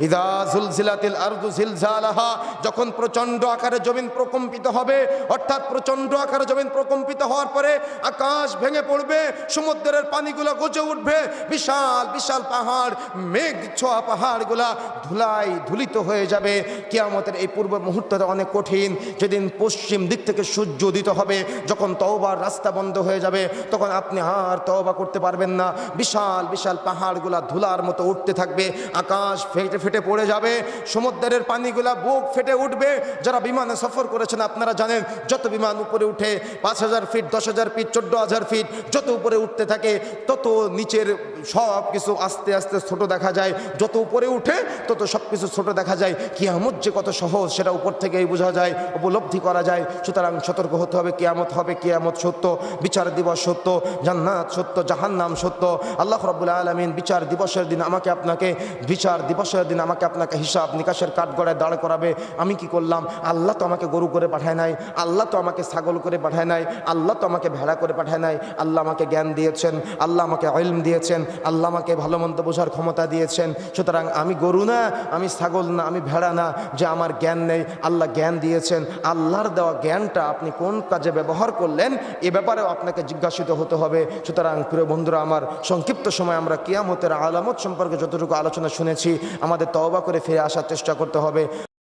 ইযা যুলজিলাতিল আরদু জিলজালাহা, যখন প্রচণ্ড আকারে জমিন প্রকম্পিত হবে, অর্থাৎ প্রচণ্ড আকারে জমিন প্রকম্পিত হওয়ার পরে আকাশ ভেঙে পড়বে, সমুদ্রের পানিগুলো গজে উঠবে, বিশাল বিশাল পাহাড়, মেঘ ছোঁয়া পাহাড়গুলা ধুলায় ধুলিত হয়ে যাবে। কিয়ামতের এই পূর্ব মুহূর্তটা অনেক কঠিন, যেদিন পশ্চিম দিক থেকে সূর্য উদিত হবে, যখন তওবার রাস্তা বন্ধ হয়ে যাবে, তখন আপনি আর তওবা করতে পারবেন না। বিশাল বিশাল পাহাড়গুলা ধুলার মতো উঠতে থাকবে, আকাশ ফেটে ফেটে পড়ে যাবে, সমুদ্রের পানিগুলা বুক ফেটে উঠবে। যারা বিমানে সফর করেছেন আপনারা জানেন, যত বিমান উপরে উঠে 5,000 ফিট, 10,000 ফিট, 14,000 ফিট, যত উপরে উঠতে থাকে তত নিচের সব কিছু আস্তে আস্তে ছোট দেখা যায়, যত উপরে উঠে তত সব কিছু ছোট দেখা যায়। কিয়ামত যে কত সহজ সেটা উপর থেকেই বোঝা যায়, উপলব্ধি করা যায়। সুতরাং সতর্ক হতে হবে, কিয়ামত হবে, কিয়ামত সত্য, বিচার দিবস সত্য, জান্নাত সত্য, জাহান্নাম সত্য। আল্লাহ রাব্বুল আলামিন বিচার দিবসের দিন আমাকে আপনাকে হিসাব নিকাশের কাঠগড়ায় দাঁড় করাবে। আমি কি করলাম? আল্লাহ তো আমাকে গরু করে পাঠায় নাই, আল্লাহ তো আমাকে ছাগল করে পাঠায় নাই, আল্লাহ তো আমাকে ভেড়া করে পাঠায় নাই। আল্লাহ আমাকে জ্ঞান দিয়েছেন, আল্লাহ আমাকে ইলম দিয়েছেন, আল্লাহ আমাকে ভালো মন্দ বোঝার ক্ষমতা দিয়েছেন। সুতরাং আমি গরু না, আমি ছাগল না, আমি ভেড়া না যে আমার জ্ঞান নেই। আল্লাহ জ্ঞান দিয়েছেন, আল্লাহর দেওয়া জ্ঞানটা আপনি কোন কাজে ব্যবহার করলেন এ ব্যাপারেও আপনাকে জিজ্ঞাসিত হতে হবে। সুতরাং প্রিয় বন্ধুরা আমার, সংক্ষিপ্ত সময় আমরা কিয়ামতের আলামত সম্পর্কে যতটুকু আলোচনা শুনেছি, আমাদের তওবা করে ফিরে আসার চেষ্টা করতে হবে।